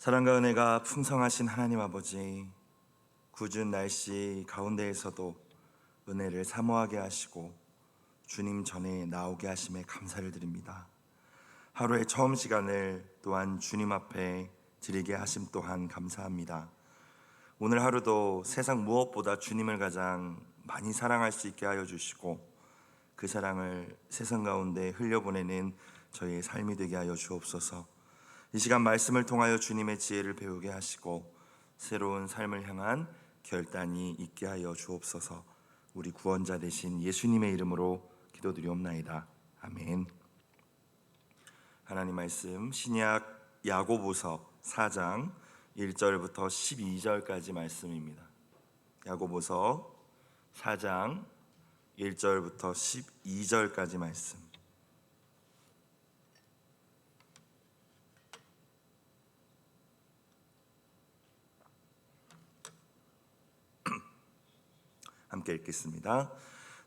사랑과 은혜가 풍성하신 하나님 아버지, 궂은 날씨 가운데에서도 은혜를 사모하게 하시고 주님 전에 나오게 하심에 감사를 드립니다. 하루의 처음 시간을 또한 주님 앞에 드리게 하심 또한 감사합니다. 오늘 하루도 세상 무엇보다 주님을 가장 많이 사랑할 수 있게 하여 주시고 그 사랑을 세상 가운데 흘려보내는 저희의 삶이 되게 하여 주옵소서. 이 시간 말씀을 통하여 주님의 지혜를 배우게 하시고 새로운 삶을 향한 결단이 있게 하여 주옵소서. 우리 구원자 되신 예수님의 이름으로 기도드리옵나이다. 아멘. 하나님 말씀 신약 야고보서 4장 1절부터 12절까지 말씀입니다. 야고보서 4장 1절부터 12절까지 말씀. 함께 읽겠습니다.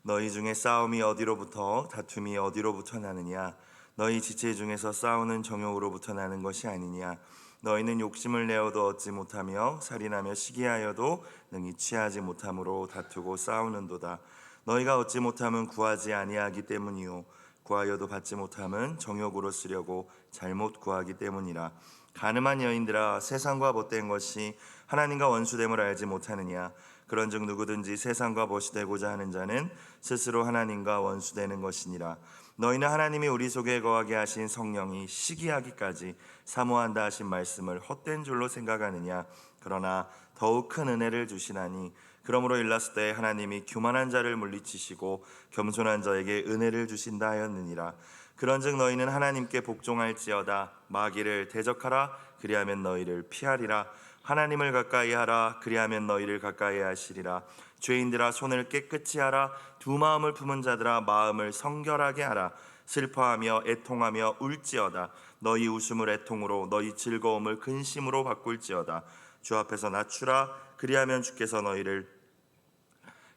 너희 중에 싸움이 어디로부터 다툼이 어디로부터 나느냐? 너희 지체 중에서 싸우는 정욕으로부터 나는 것이 아니냐? 너희는 욕심을 내어도 얻지 못하며 살인하며 시기하여도 능히 취하지 못함으로 다투고 싸우는도다. 너희가 얻지 못함은 구하지 아니하기 때문이요 구하여도 받지 못함은 정욕으로 쓰려고 잘못 구하기 때문이라. 가늠한 여인들아, 세상과 못된 것이 하나님과 원수됨을 알지 못하느냐? 그런즉 누구든지 세상과 벗되고자 하는 자는 스스로 하나님과 원수되는 것이니라. 너희는 하나님이 우리 속에 거하게 하신 성령이 시기하기까지 사모한다 하신 말씀을 헛된 줄로 생각하느냐? 그러나 더욱 큰 은혜를 주시나니 그러므로 일렀을 때 하나님이 교만한 자를 물리치시고 겸손한 자에게 은혜를 주신다 하였느니라. 그런즉 너희는 하나님께 복종할지어다. 마귀를 대적하라. 그리하면 너희를 피하리라. 하나님을 가까이 하라. 그리하면 너희를 가까이 하시리라. 죄인들아, 손을 깨끗이 하라. 두 마음을 품은 자들아, 마음을 성결하게 하라. 슬퍼하며 애통하며 울지어다. 너희 웃음을 애통으로 너희 즐거움을 근심으로 바꿀지어다. 주 앞에서 낮추라. 그리하면 주께서 너희를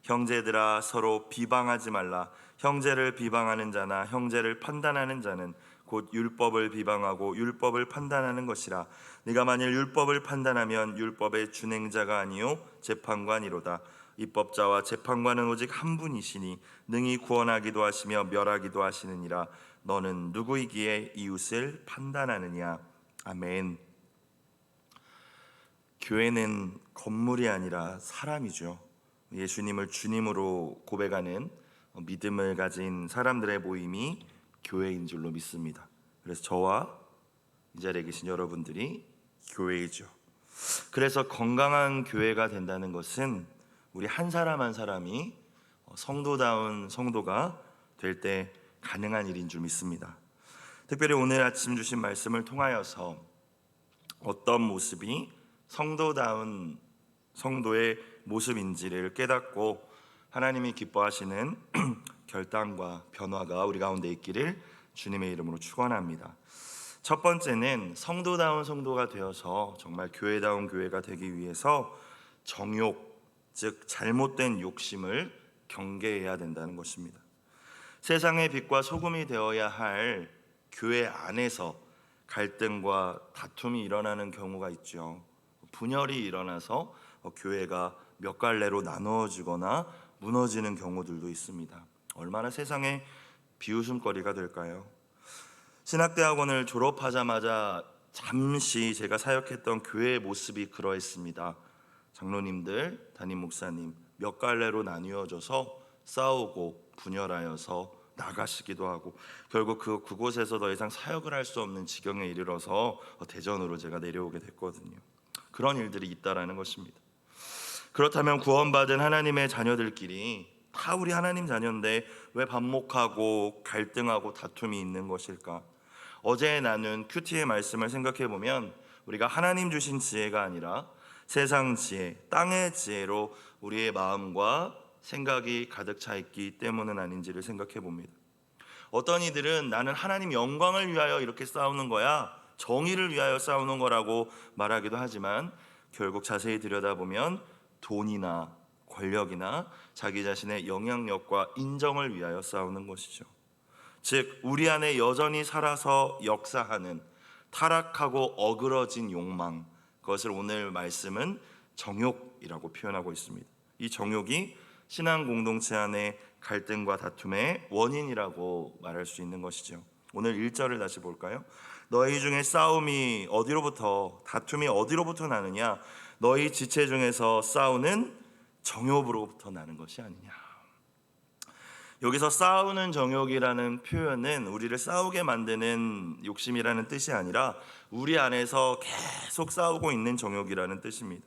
형제들아, 서로 비방하지 말라. 형제를 비방하는 자나 형제를 판단하는 자는 곧 율법을 비방하고 율법을 판단하는 것이라. 네가 만일 율법을 판단하면 율법의 준행자가 아니요 재판관이로다. 입법자와 재판관은 오직 한 분이시니 능히 구원하기도 하시며 멸하기도 하시느니라. 너는 누구이기에 이웃을 판단하느냐? 아멘. 교회는 건물이 아니라 사람이죠. 예수님을 주님으로 고백하는 믿음을 가진 사람들의 모임이 교회인 줄로 믿습니다. 그래서 저와 이 자리에 계신 여러분들이 교회이죠. 그래서 건강한 교회가 된다는 것은 우리 한 사람 한 사람이 성도다운 성도가 될 때 가능한 일인 줄 믿습니다. 특별히 오늘 아침 주신 말씀을 통하여서 어떤 모습이 성도다운 성도의 모습인지를 깨닫고 하나님이 기뻐하시는 결단과 변화가 우리 가운데 있기를 주님의 이름으로 축원합니다. 첫 번째는 성도다운 성도가 되어서 정말 교회다운 교회가 되기 위해서 정욕, 즉 잘못된 욕심을 경계해야 된다는 것입니다. 세상의 빛과 소금이 되어야 할 교회 안에서 갈등과 다툼이 일어나는 경우가 있죠. 분열이 일어나서 교회가 몇 갈래로 나누어지거나 무너지는 경우들도 있습니다. 얼마나 세상에 비웃음거리가 될까요? 신학대학원을 졸업하자마자 잠시 제가 사역했던 교회의 모습이 그러했습니다. 장로님들, 담임 목사님 몇 갈래로 나뉘어져서 싸우고 분열하여서 나가시기도 하고 결국 그곳에서 더 이상 사역을 할 수 없는 지경에 이르러서 대전으로 제가 내려오게 됐거든요. 그런 일들이 있다라는 것입니다. 그렇다면 구원받은 하나님의 자녀들끼리 다 우리 하나님 자녀인데 왜 반목하고 갈등하고 다툼이 있는 것일까? 어제 나눈 큐티의 말씀을 생각해 보면 우리가 하나님 주신 지혜가 아니라 세상 지혜, 땅의 지혜로 우리의 마음과 생각이 가득 차 있기 때문은 아닌지를 생각해 봅니다. 어떤 이들은 나는 하나님 영광을 위하여 이렇게 싸우는 거야, 정의를 위하여 싸우는 거라고 말하기도 하지만 결국 자세히 들여다보면 돈이나 권력이나 자기 자신의 영향력과 인정을 위하여 싸우는 것이죠. 즉 우리 안에 여전히 살아서 역사하는 타락하고 어그러진 욕망, 그것을 오늘 말씀은 정욕이라고 표현하고 있습니다. 이 정욕이 신앙 공동체 안의 갈등과 다툼의 원인이라고 말할 수 있는 것이죠. 오늘 1절을 다시 볼까요? 너희 중에 싸움이 어디로부터, 다툼이 어디로부터 나느냐? 너희 지체 중에서 싸우는 정욕으로부터 나는 것이 아니냐. 여기서 싸우는 정욕이라는 표현은 우리를 싸우게 만드는 욕심이라는 뜻이 아니라 우리 안에서 계속 싸우고 있는 정욕이라는 뜻입니다.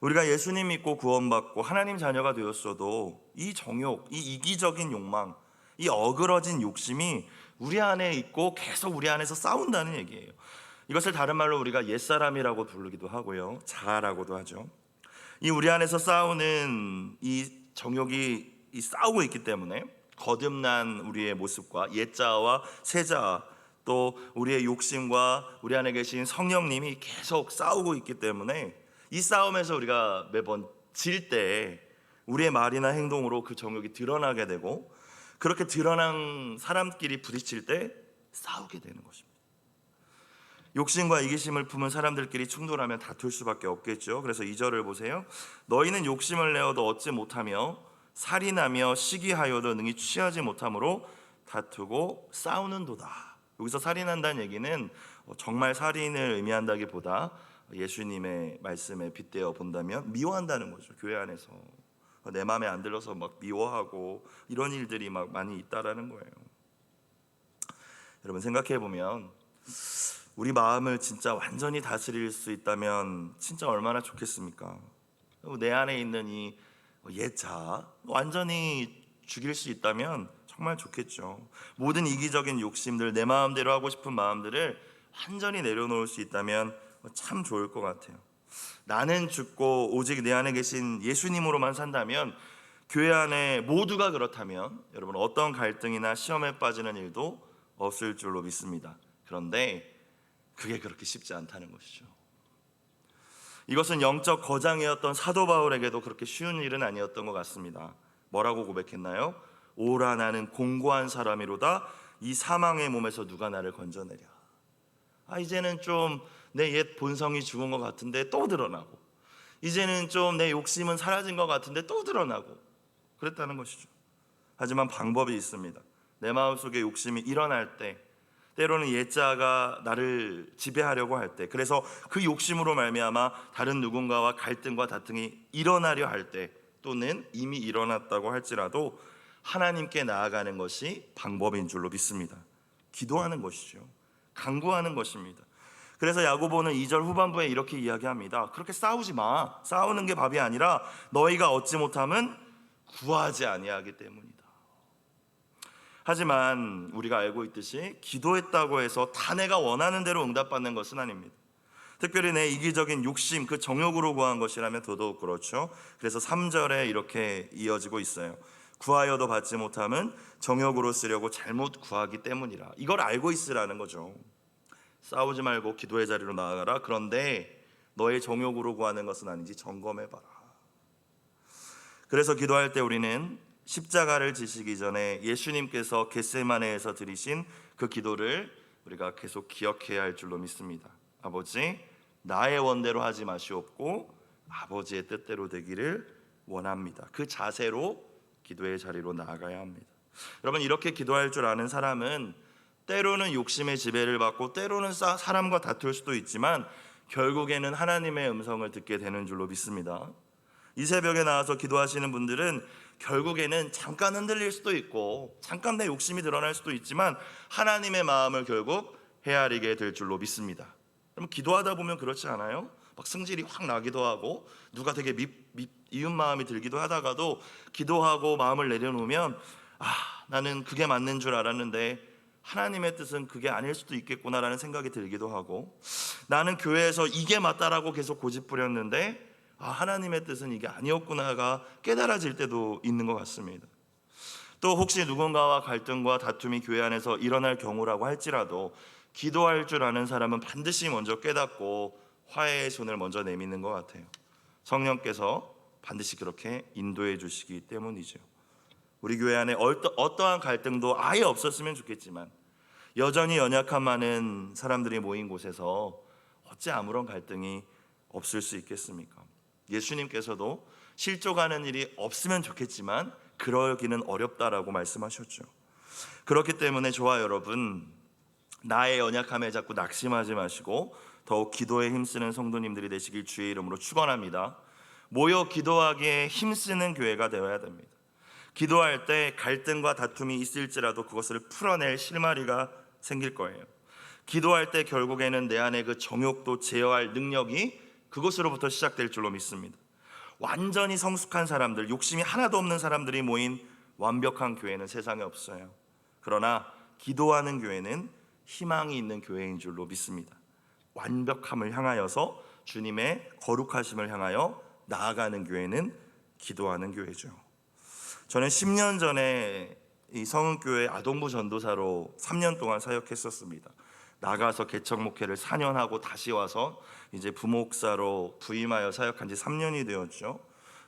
우리가 예수님 믿고 구원받고 하나님 자녀가 되었어도 이 정욕, 이 이기적인 욕망, 이 어그러진 욕심이 우리 안에 있고 계속 우리 안에서 싸운다는 얘기예요. 이것을 다른 말로 우리가 옛사람이라고 부르기도 하고요, 자아라고도 하죠. 이 우리 안에서 싸우는 이 정욕이 싸우고 있기 때문에 거듭난 우리의 모습과 옛자아와 새자아, 또 우리의 욕심과 우리 안에 계신 성령님이 계속 싸우고 있기 때문에 이 싸움에서 우리가 매번 질 때 우리의 말이나 행동으로 그 정욕이 드러나게 되고, 그렇게 드러난 사람끼리 부딪힐 때 싸우게 되는 것입니다. 욕심과 이기심을 품은 사람들끼리 충돌하면 다툴 수밖에 없겠죠. 그래서 2절을 보세요. 너희는 욕심을 내어도 얻지 못하며 살인하며 시기하여도 능히 취하지 못함으로 다투고 싸우는도다. 여기서 살인한다는 얘기는 정말 살인을 의미한다기보다 예수님의 말씀에 빗대어 본다면 미워한다는 거죠. 교회 안에서 내 마음에 안 들어서 막 미워하고 이런 일들이 막 많이 있다라는 거예요. 여러분 생각해 보면 우리 마음을 진짜 완전히 다스릴 수 있다면 진짜 얼마나 좋겠습니까? 내 안에 있는 이 옛자 완전히 죽일 수 있다면 정말 좋겠죠. 모든 이기적인 욕심들, 내 마음대로 하고 싶은 마음들을 완전히 내려놓을 수 있다면 참 좋을 것 같아요. 나는 죽고 오직 내 안에 계신 예수님으로만 산다면, 교회 안에 모두가 그렇다면 여러분 어떤 갈등이나 시험에 빠지는 일도 없을 줄로 믿습니다. 그런데 그게 그렇게 쉽지 않다는 것이죠. 이것은 영적 거장이었던 사도 바울에게도 그렇게 쉬운 일은 아니었던 것 같습니다. 뭐라고 고백했나요? 오라 나는 공고한 사람이로다. 이 사망의 몸에서 누가 나를 건져내랴. 이제는 좀 내 옛 본성이 죽은 것 같은데 또 드러나고, 이제는 좀 내 욕심은 사라진 것 같은데 또 드러나고 그랬다는 것이죠. 하지만 방법이 있습니다. 내 마음속에 욕심이 일어날 때, 때로는 옛자가 나를 지배하려고 할 때, 그래서 그 욕심으로 말미암아 다른 누군가와 갈등과 다툼이 일어나려 할 때, 또는 이미 일어났다고 할지라도 하나님께 나아가는 것이 방법인 줄로 믿습니다. 기도하는 것이죠. 간구하는 것입니다. 그래서 야고보는 2절 후반부에 이렇게 이야기합니다. 그렇게 싸우지 마. 싸우는 게 답이 아니라 너희가 얻지 못함은 구하지 아니하기 때문이다. 하지만 우리가 알고 있듯이 기도했다고 해서 다 내가 원하는 대로 응답받는 것은 아닙니다. 특별히 내 이기적인 욕심, 그 정욕으로 구한 것이라면 더더욱 그렇죠. 그래서 3절에 이렇게 이어지고 있어요. 구하여도 받지 못함은 정욕으로 쓰려고 잘못 구하기 때문이라. 이걸 알고 있으라는 거죠. 싸우지 말고 기도의 자리로 나아가라. 그런데 너의 정욕으로 구하는 것은 아닌지 점검해봐라. 그래서 기도할 때 우리는 십자가를 지시기 전에 예수님께서 겟세마네에서 드리신 그 기도를 우리가 계속 기억해야 할 줄로 믿습니다. 아버지, 나의 원대로 하지 마시옵고 아버지의 뜻대로 되기를 원합니다. 그 자세로 기도의 자리로 나아가야 합니다. 여러분, 이렇게 기도할 줄 아는 사람은 때로는 욕심의 지배를 받고 때로는 사람과 다툴 수도 있지만 결국에는 하나님의 음성을 듣게 되는 줄로 믿습니다. 이 새벽에 나와서 기도하시는 분들은 결국에는 잠깐 흔들릴 수도 있고 잠깐 내 욕심이 드러날 수도 있지만 하나님의 마음을 결국 헤아리게 될 줄로 믿습니다. 그럼 기도하다 보면 그렇지 않아요? 막 승질이 확 나기도 하고 누가 되게 이웃 마음이 들기도 하다가도 기도하고 마음을 내려놓으면 나는 그게 맞는 줄 알았는데 하나님의 뜻은 그게 아닐 수도 있겠구나라는 생각이 들기도 하고, 나는 교회에서 이게 맞다라고 계속 고집부렸는데 하나님의 뜻은 이게 아니었구나가 깨달아질 때도 있는 것 같습니다. 또 혹시 누군가와 갈등과 다툼이 교회 안에서 일어날 경우라고 할지라도 기도할 줄 아는 사람은 반드시 먼저 깨닫고 화해의 손을 먼저 내미는 것 같아요. 성령께서 반드시 그렇게 인도해 주시기 때문이죠. 우리 교회 안에 어떠한 갈등도 아예 없었으면 좋겠지만 여전히 연약한 많은 사람들이 모인 곳에서 어찌 아무런 갈등이 없을 수 있겠습니까? 예수님께서도 실족하는 일이 없으면 좋겠지만 그러기는 어렵다라고 말씀하셨죠. 그렇기 때문에 저와 여러분, 나의 연약함에 자꾸 낙심하지 마시고 더욱 기도에 힘쓰는 성도님들이 되시길 주의 이름으로 축원합니다. 모여 기도하기에 힘쓰는 교회가 되어야 됩니다. 기도할 때 갈등과 다툼이 있을지라도 그것을 풀어낼 실마리가 생길 거예요. 기도할 때 결국에는 내 안에 그 정욕도 제어할 능력이 그것으로부터 시작될 줄로 믿습니다. 완전히 성숙한 사람들, 욕심이 하나도 없는 사람들이 모인 완벽한 교회는 세상에 없어요. 그러나 기도하는 교회는 희망이 있는 교회인 줄로 믿습니다. 완벽함을 향하여서 주님의 거룩하심을 향하여 나아가는 교회는 기도하는 교회죠. 저는 10년 전에 이 성은교회 아동부 전도사로 3년 동안 사역했었습니다. 나가서 개척 목회를 4년 하고 다시 와서 이제 부목사로 부임하여 사역한 지 3년이 되었죠.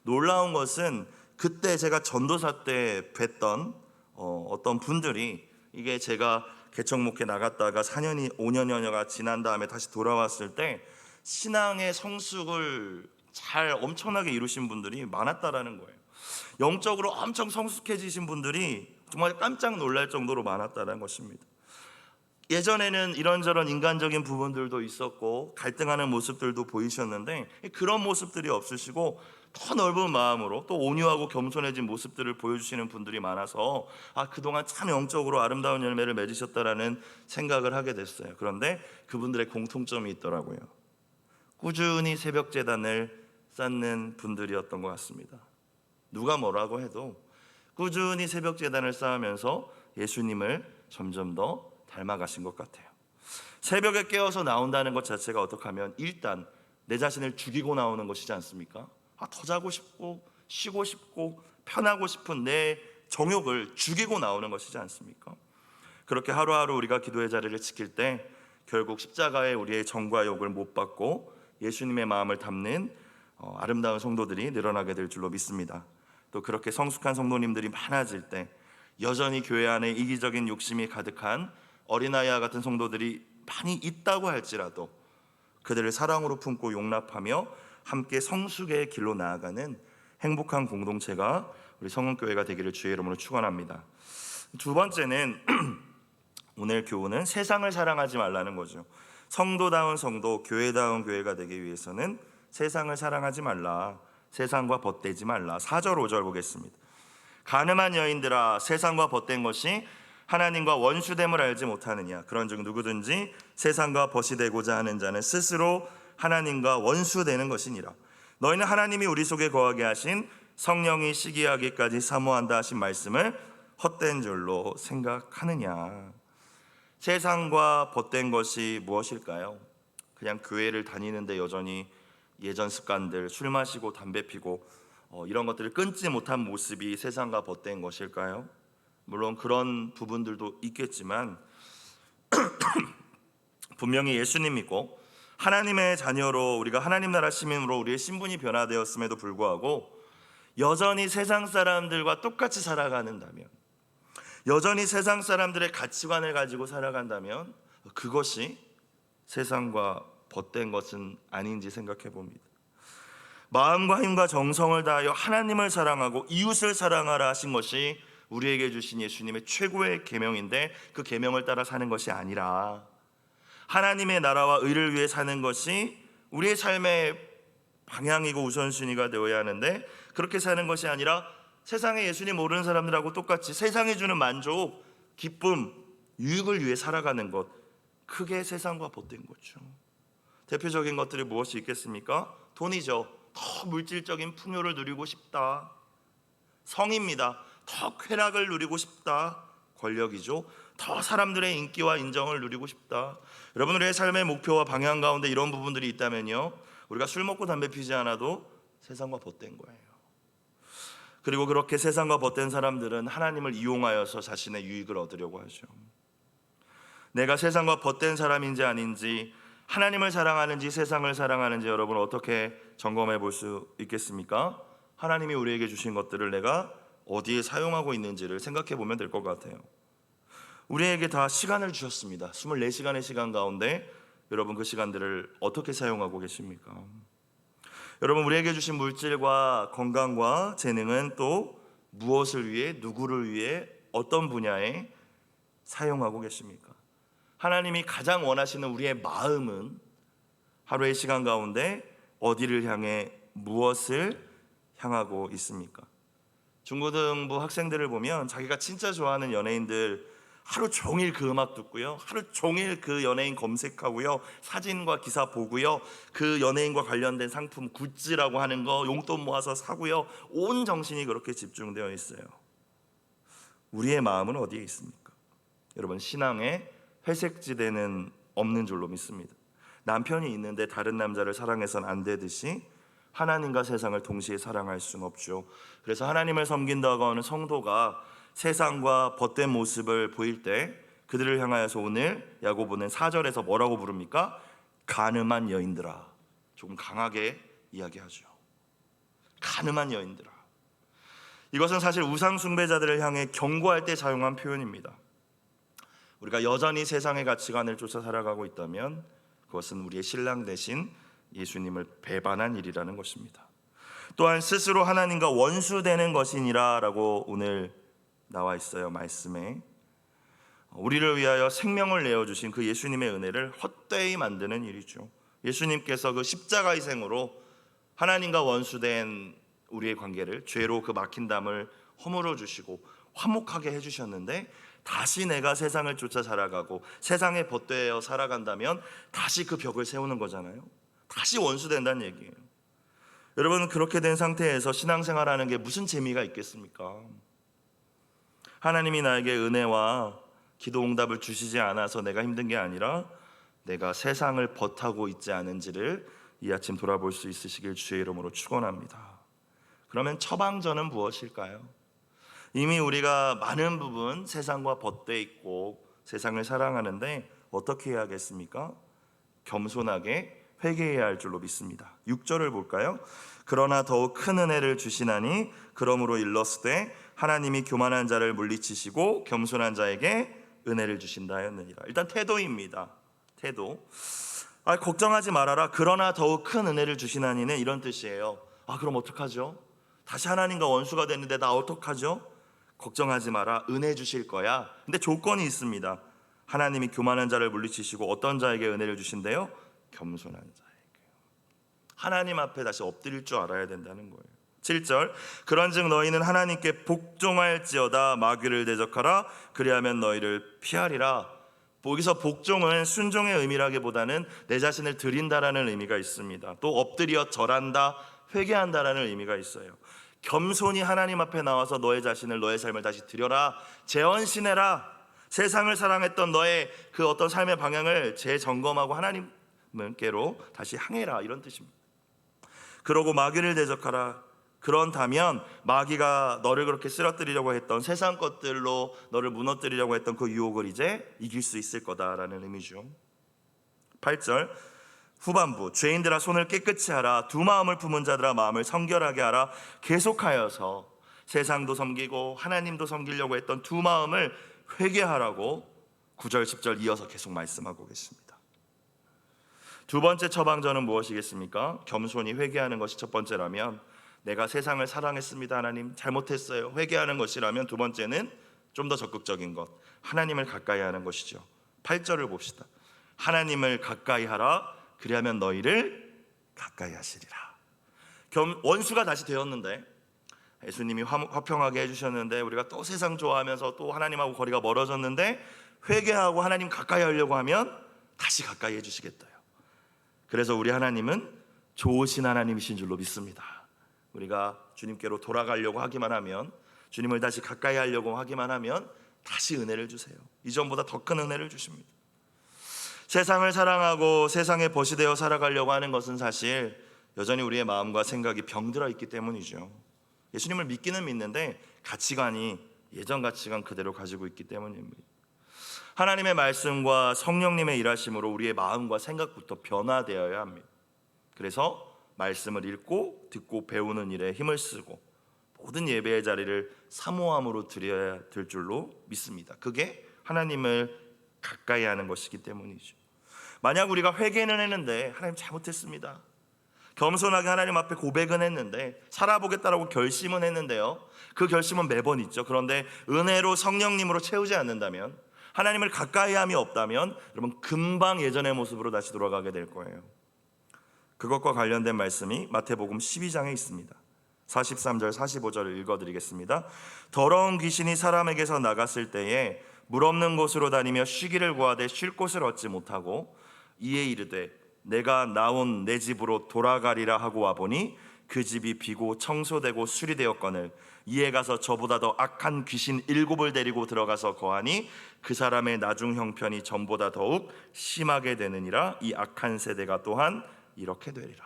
놀라운 것은 그때 제가 전도사 때 뵀던 어떤 분들이, 이게 제가 개척 목회 나갔다가 4년이 5년여가 지난 다음에 다시 돌아왔을 때 신앙의 성숙을 잘 엄청나게 이루신 분들이 많았다라는 거예요. 영적으로 엄청 성숙해지신 분들이 정말 깜짝 놀랄 정도로 많았다는 것입니다. 예전에는 이런저런 인간적인 부분들도 있었고 갈등하는 모습들도 보이셨는데 그런 모습들이 없으시고 더 넓은 마음으로 또 온유하고 겸손해진 모습들을 보여주시는 분들이 많아서 그동안 참 영적으로 아름다운 열매를 맺으셨다라는 생각을 하게 됐어요. 그런데 그분들의 공통점이 있더라고요. 꾸준히 새벽 제단을 쌓는 분들이었던 것 같습니다. 누가 뭐라고 해도 꾸준히 새벽 제단을 쌓으면서 예수님을 점점 더 닮아가신 것 같아요. 새벽에 깨어서 나온다는 것 자체가 어떻게 하면 일단 내 자신을 죽이고 나오는 것이지 않습니까? 더 자고 싶고 쉬고 싶고 편하고 싶은 내 정욕을 죽이고 나오는 것이지 않습니까? 그렇게 하루하루 우리가 기도의 자리를 지킬 때 결국 십자가에 우리의 정과 욕을 못 받고 예수님의 마음을 담는 아름다운 성도들이 늘어나게 될 줄로 믿습니다. 또 그렇게 성숙한 성도님들이 많아질 때 여전히 교회 안에 이기적인 욕심이 가득한 어린아이와 같은 성도들이 많이 있다고 할지라도 그들을 사랑으로 품고 용납하며 함께 성숙의 길로 나아가는 행복한 공동체가 우리 성은교회가 되기를 주의 이름으로 축원합니다. 두 번째는 오늘 교훈은 세상을 사랑하지 말라는 거죠. 성도다운 성도, 교회다운 교회가 되기 위해서는 세상을 사랑하지 말라, 세상과 벗대지 말라. 4절 5절 보겠습니다. 가늠한 여인들아, 세상과 벗된 것이 하나님과 원수됨을 알지 못하느냐. 그런즉 누구든지 세상과 벗이 되고자 하는 자는 스스로 하나님과 원수되는 것이니라. 너희는 하나님이 우리 속에 거하게 하신 성령이 시기하기까지 사모한다 하신 말씀을 헛된 줄로 생각하느냐. 세상과 벗된 것이 무엇일까요? 그냥 교회를 다니는데 여전히 예전 습관들, 술 마시고 담배 피고 이런 것들을 끊지 못한 모습이 세상과 벗된 것일까요? 물론 그런 부분들도 있겠지만 분명히 예수님 믿고 하나님의 자녀로 우리가 하나님 나라 시민으로 우리의 신분이 변화되었음에도 불구하고 여전히 세상 사람들과 똑같이 살아가는다면, 여전히 세상 사람들의 가치관을 가지고 살아간다면 그것이 세상과 벗된 것은 아닌지 생각해 봅니다. 마음과 힘과 정성을 다하여 하나님을 사랑하고 이웃을 사랑하라 하신 것이 우리에게 주신 예수님의 최고의 계명인데 그 계명을 따라 사는 것이 아니라 하나님의 나라와 의를 위해 사는 것이 우리의 삶의 방향이고 우선순위가 되어야 하는데 그렇게 사는 것이 아니라 세상에 예수님 모르는 사람들하고 똑같이 세상이 주는 만족, 기쁨, 유익을 위해 살아가는 것, 크게 세상과 벗된 거죠. 대표적인 것들이 무엇이 있겠습니까? 돈이죠. 더 물질적인 풍요를 누리고 싶다. 성입니다. 더 쾌락을 누리고 싶다. 권력이죠. 더 사람들의 인기와 인정을 누리고 싶다. 여러분, 우리의 삶의 목표와 방향 가운데 이런 부분들이 있다면요, 우리가 술 먹고 담배 피지 않아도 세상과 벗된 거예요. 그리고 그렇게 세상과 벗된 사람들은 하나님을 이용하여서 자신의 유익을 얻으려고 하죠. 내가 세상과 벗된 사람인지 아닌지, 하나님을 사랑하는지 세상을 사랑하는지 여러분 어떻게 점검해 볼 수 있겠습니까? 하나님이 우리에게 주신 것들을 내가 어디에 사용하고 있는지를 생각해 보면 될 것 같아요. 우리에게 다 시간을 주셨습니다. 24시간의 시간 가운데 여러분 그 시간들을 어떻게 사용하고 계십니까? 여러분 우리에게 주신 물질과 건강과 재능은 또 무엇을 위해, 누구를 위해, 어떤 분야에 사용하고 계십니까? 하나님이 가장 원하시는 우리의 마음은 하루의 시간 가운데 어디를 향해 무엇을 향하고 있습니까? 중고등부 학생들을 보면 자기가 진짜 좋아하는 연예인들 하루 종일 그 음악 듣고요, 하루 종일 그 연예인 검색하고요, 사진과 기사 보고요, 그 연예인과 관련된 상품 굿즈라고 하는 거 용돈 모아서 사고요, 온 정신이 그렇게 집중되어 있어요. 우리의 마음은 어디에 있습니까? 여러분 신앙의 회색지대는 없는 줄로 믿습니다. 남편이 있는데 다른 남자를 사랑해서는 안 되듯이 하나님과 세상을 동시에 사랑할 수는 없죠. 그래서 하나님을 섬긴다고 하는 성도가 세상과 벗된 모습을 보일 때 그들을 향하여서 오늘 야고보는 4절에서 뭐라고 부릅니까? 간음한 여인들아. 조금 강하게 이야기하죠. 간음한 여인들아. 이것은 사실 우상 숭배자들을 향해 경고할 때 사용한 표현입니다. 우리가 여전히 세상의 가치관을 쫓아 살아가고 있다면 그것은 우리의 신랑 대신 예수님을 배반한 일이라는 것입니다. 또한 스스로 하나님과 원수되는 것이니라 라고 오늘 나와 있어요. 말씀에 우리를 위하여 생명을 내어주신 그 예수님의 은혜를 헛되이 만드는 일이죠. 예수님께서 그 십자가 희생으로 하나님과 원수된 우리의 관계를, 죄로 그 막힌 담을 허물어 주시고 화목하게 해주셨는데, 다시 내가 세상을 쫓아 살아가고 세상에 벗되어 살아간다면 다시 그 벽을 세우는 거잖아요. 다시 원수된다는 얘기예요. 여러분 그렇게 된 상태에서 신앙생활하는 게 무슨 재미가 있겠습니까? 하나님이 나에게 은혜와 기도 응답을 주시지 않아서 내가 힘든 게 아니라 내가 세상을 벗하고 있지 않은지를 이 아침 돌아볼 수 있으시길 주의 이름으로 축원합니다. 그러면 처방전은 무엇일까요? 이미 우리가 많은 부분 세상과 벗돼 있고 세상을 사랑하는데 어떻게 해야겠습니까? 겸손하게 회개해야 할 줄로 믿습니다. 6절을 볼까요? 그러나 더욱 큰 은혜를 주시나니 그러므로 일렀으되 하나님이 교만한 자를 물리치시고 겸손한 자에게 은혜를 주신다 하였느니라. 일단 태도입니다. 태도. 걱정하지 말아라. 그러나 더욱 큰 은혜를 주시나니는 이런 뜻이에요. 그럼 어떡하죠? 다시 하나님과 원수가 됐는데 나 어떡하죠? 걱정하지 마라. 은혜 주실 거야. 근데 조건이 있습니다. 하나님이 교만한 자를 물리치시고 어떤 자에게 은혜를 주신대요? 겸손한 자에게. 하나님 앞에 다시 엎드릴 줄 알아야 된다는 거예요. 7절 그런즉 너희는 하나님께 복종할지어다. 마귀를 대적하라. 그리하면 너희를 피하리라. 여기서 복종은 순종의 의미라기보다는 내 자신을 드린다라는 의미가 있습니다. 또 엎드려 절한다, 회개한다라는 의미가 있어요. 겸손히 하나님 앞에 나와서 너의 자신을, 너의 삶을 다시 드려라, 재헌신해라. 세상을 사랑했던 너의 그 어떤 삶의 방향을 재점검하고 하나님께로 다시 향해라, 이런 뜻입니다. 그러고 마귀를 대적하라. 그런다면 마귀가 너를 그렇게 쓰러뜨리려고 했던 세상 것들로 너를 무너뜨리려고 했던 그 유혹을 이제 이길 수 있을 거다라는 의미죠. 8절 후반부 죄인들아 손을 깨끗이 하라. 두 마음을 품은 자들아 마음을 성결하게 하라. 계속하여서 세상도 섬기고 하나님도 섬기려고 했던 두 마음을 회개하라고 9절 10절 이어서 계속 말씀하고 계십니다. 두 번째 처방전은 무엇이겠습니까? 겸손히 회개하는 것이 첫 번째라면, 내가 세상을 사랑했습니다, 하나님 잘못했어요, 회개하는 것이라면, 두 번째는 좀 더 적극적인 것, 하나님을 가까이 하는 것이죠. 8절을 봅시다. 하나님을 가까이 하라. 그리하면 너희를 가까이 하시리라. 원수가 다시 되었는데, 예수님이 화평하게 해주셨는데, 우리가 또 세상 좋아하면서 또 하나님하고 거리가 멀어졌는데, 회개하고 하나님 가까이 하려고 하면 다시 가까이 해주시겠다요. 그래서 우리 하나님은 좋으신 하나님이신 줄로 믿습니다. 우리가 주님께로 돌아가려고 하기만 하면, 주님을 다시 가까이 하려고 하기만 하면 다시 은혜를 주세요. 이전보다 더 큰 은혜를 주십니다. 세상을 사랑하고 세상에 벗이 되어 살아가려고 하는 것은 사실 여전히 우리의 마음과 생각이 병들어 있기 때문이죠. 예수님을 믿기는 믿는데 가치관이 예전 가치관 그대로 가지고 있기 때문입니다. 하나님의 말씀과 성령님의 일하심으로 우리의 마음과 생각부터 변화되어야 합니다. 그래서 말씀을 읽고 듣고 배우는 일에 힘을 쓰고 모든 예배의 자리를 사모함으로 드려야 될 줄로 믿습니다. 그게 하나님을 가까이 하는 것이기 때문이죠. 만약 우리가 회개는 했는데 하나님 잘못했습니다, 겸손하게 하나님 앞에 고백은 했는데, 살아보겠다라고 결심은 했는데요, 그 결심은 매번 있죠. 그런데 은혜로 성령님으로 채우지 않는다면, 하나님을 가까이 함이 없다면 여러분 금방 예전의 모습으로 다시 돌아가게 될 거예요. 그것과 관련된 말씀이 마태복음 12장에 있습니다. 43절 45절을 읽어드리겠습니다. 더러운 귀신이 사람에게서 나갔을 때에 물 없는 곳으로 다니며 쉬기를 구하되 쉴 곳을 얻지 못하고 이에 이르되 내가 나온 내 집으로 돌아가리라 하고 와보니 그 집이 비고 청소되고 수리되었거늘 이에 가서 저보다 더 악한 귀신 7을 데리고 들어가서 거하니 그 사람의 나중 형편이 전보다 더욱 심하게 되느니라. 이 악한 세대가 또한 이렇게 되리라.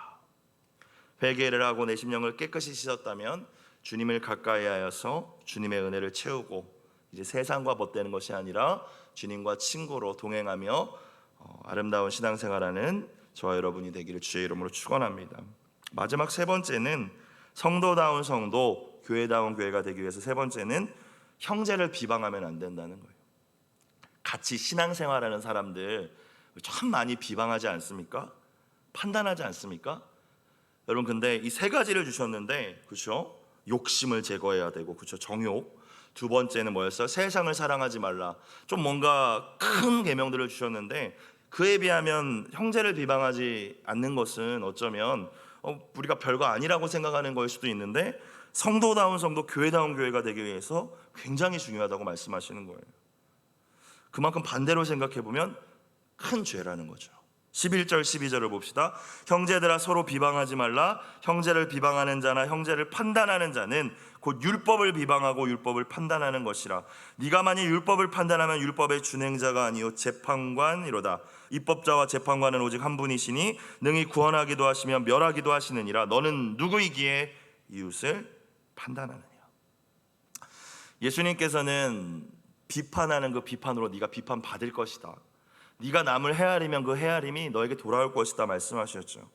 회개를 하고 내 심령을 깨끗이 씻었다면 주님을 가까이 하여서 주님의 은혜를 채우고 이제 세상과 벗되는 것이 아니라 주님과 친구로 동행하며 아름다운 신앙생활하는 저와 여러분이 되기를 주의 이름으로 축원합니다. 마지막 세 번째는 성도다운 성도, 교회다운 교회가 되기 위해서 세 번째는 형제를 비방하면 안 된다는 거예요. 같이 신앙생활하는 사람들 참 많이 비방하지 않습니까? 판단하지 않습니까? 여러분, 근데 이 세 가지를 주셨는데, 그렇죠? 욕심을 제거해야 되고, 그렇죠? 정욕. 두 번째는 뭐였어요? 세상을 사랑하지 말라. 좀 뭔가 큰 계명들을 주셨는데, 그에 비하면 형제를 비방하지 않는 것은 어쩌면 우리가 별거 아니라고 생각하는 거일 수도 있는데, 성도다운 성도, 교회다운 교회가 되기 위해서 굉장히 중요하다고 말씀하시는 거예요. 그만큼 반대로 생각해 보면 큰 죄라는 거죠. 11절 12절을 봅시다. 형제들아 서로 비방하지 말라. 형제를 비방하는 자나 형제를 판단하는 자는 곧 율법을 비방하고 율법을 판단하는 것이라. 네가 만일 율법을 판단하면 율법의 준행자가 아니요 재판관이로다. 입법자와 재판관은 오직 한 분이시니 능히 구원하기도 하시며 멸하기도 하시느니라. 너는 누구이기에 이웃을 판단하느냐. 예수님께서는 비판하는 그 비판으로 네가 비판받을 것이다, 네가 남을 헤아리면 그 헤아림이 너에게 돌아올 것이다 말씀하셨죠.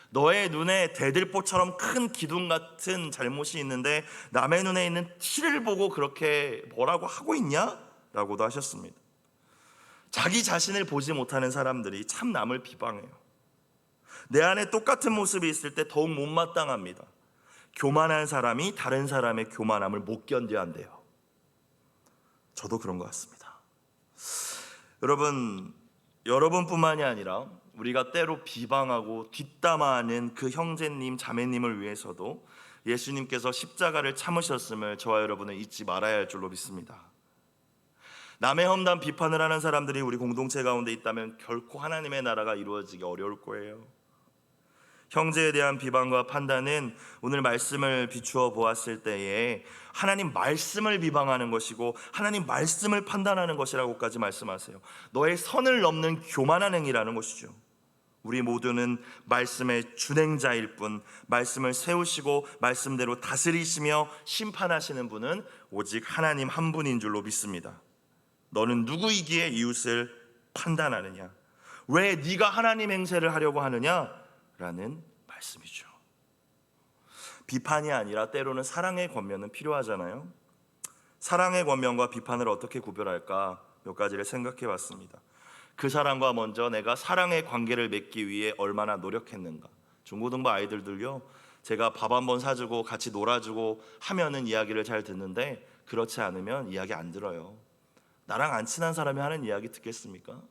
너의 눈에 대들보처럼 큰 기둥 같은 잘못이 있는데 남의 눈에 있는 티를 보고 그렇게 뭐라고 하고 있냐? 라고도 하셨습니다. 자기 자신을 보지 못하는 사람들이 참 남을 비방해요. 내 안에 똑같은 모습이 있을 때 더욱 못마땅합니다. 교만한 사람이 다른 사람의 교만함을 못 견뎌야 한대요. 저도 그런 것 같습니다. 여러분뿐만이 아니라 우리가 때로 비방하고 뒷담화하는 그 형제님, 자매님을 위해서도 예수님께서 십자가를 참으셨음을 저와 여러분은 잊지 말아야 할 줄로 믿습니다. 남의 험담 비판을 하는 사람들이 우리 공동체 가운데 있다면 결코 하나님의 나라가 이루어지기 어려울 거예요. 형제에 대한 비방과 판단은 오늘 말씀을 비추어 보았을 때에 하나님 말씀을 비방하는 것이고 하나님 말씀을 판단하는 것이라고까지 말씀하세요. 너의 선을 넘는 교만한 행위라는 것이죠. 우리 모두는 말씀의 준행자일 뿐, 말씀을 세우시고 말씀대로 다스리시며 심판하시는 분은 오직 하나님 한 분인 줄로 믿습니다. 너는 누구이기에 이웃을 판단하느냐? 왜 네가 하나님 행세를 하려고 하느냐? 라는 말씀이죠. 비판이 아니라 때로는 사랑의 권면은 필요하잖아요. 사랑의 권면과 비판을 어떻게 구별할까 몇 가지를 생각해 봤습니다. 그 사람과 먼저 내가 사랑의 관계를 맺기 위해 얼마나 노력했는가. 중고등부 아이들도요, 제가 밥 한번 사주고 같이 놀아주고 하면은 이야기를 잘 듣는데 그렇지 않으면 이야기 안 들어요. 나랑 안 친한 사람이 하는 이야기 듣겠습니까?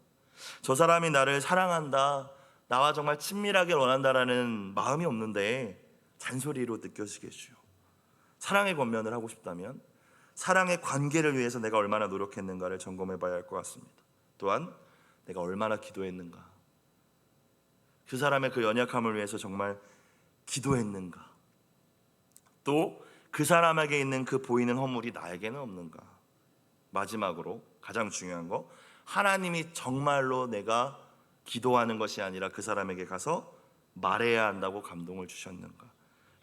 저 사람이 나를 사랑한다, 나와 정말 친밀하게 원한다라는 마음이 없는데 잔소리로 느껴지겠죠. 사랑의 권면을 하고 싶다면 사랑의 관계를 위해서 내가 얼마나 노력했는가를 점검해 봐야 할 것 같습니다. 또한 내가 얼마나 기도했는가, 그 사람의 그 연약함을 위해서 정말 기도했는가, 또 그 사람에게 있는 그 보이는 허물이 나에게는 없는가. 마지막으로 가장 중요한 거, 하나님이 정말로 내가 기도하는 것이 아니라 그 사람에게 가서 말해야 한다고 감동을 주셨는가.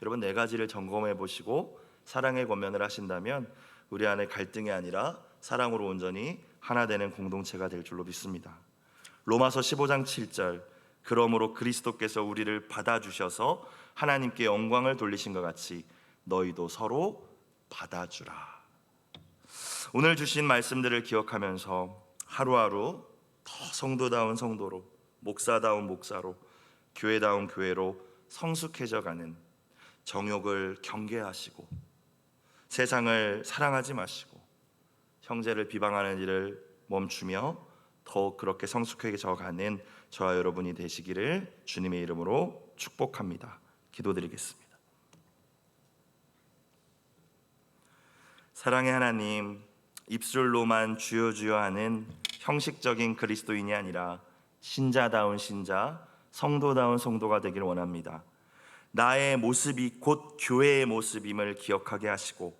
여러분, 네 가지를 점검해 보시고 사랑의 권면을 하신다면 우리 안에 갈등이 아니라 사랑으로 온전히 하나 되는 공동체가 될 줄로 믿습니다. 로마서 15장 7절, 그러므로 그리스도께서 우리를 받아주셔서 하나님께 영광을 돌리신 것 같이 너희도 서로 받아주라. 오늘 주신 말씀들을 기억하면서 하루하루 더 성도다운 성도로, 목사다운 목사로, 교회다운 교회로 성숙해져가는, 정욕을 경계하시고 세상을 사랑하지 마시고 형제를 비방하는 일을 멈추며 더욱 그렇게 성숙해져가는 저와 여러분이 되시기를 주님의 이름으로 축복합니다. 기도드리겠습니다. 사랑의 하나님, 입술로만 주여 주여 하는 형식적인 그리스도인이 아니라 신자다운 신자, 성도다운 성도가 되길 원합니다. 나의 모습이 곧 교회의 모습임을 기억하게 하시고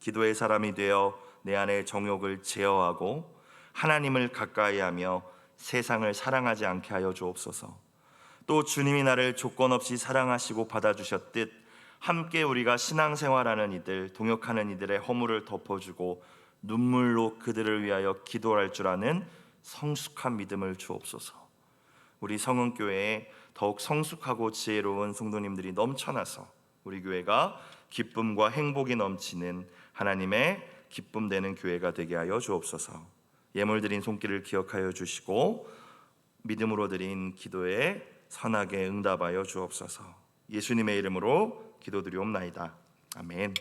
기도의 사람이 되어 내 안의 정욕을 제어하고 하나님을 가까이하며 세상을 사랑하지 않게 하여 주옵소서. 또 주님이 나를 조건 없이 사랑하시고 받아주셨듯 함께 우리가 신앙생활하는 이들, 동역하는 이들의 허물을 덮어주고 눈물로 그들을 위하여 기도할 줄 아는 성숙한 믿음을 주옵소서. 우리 성은교회에 더욱 성숙하고 지혜로운 성도님들이 넘쳐나서 우리 교회가 기쁨과 행복이 넘치는 하나님의 기쁨 되는 교회가 되게 하여 주옵소서. 예물 드린 손길을 기억하여 주시고 믿음으로 드린 기도에 선하게 응답하여 주옵소서. 예수님의 이름으로 기도드리옵나이다. 아멘.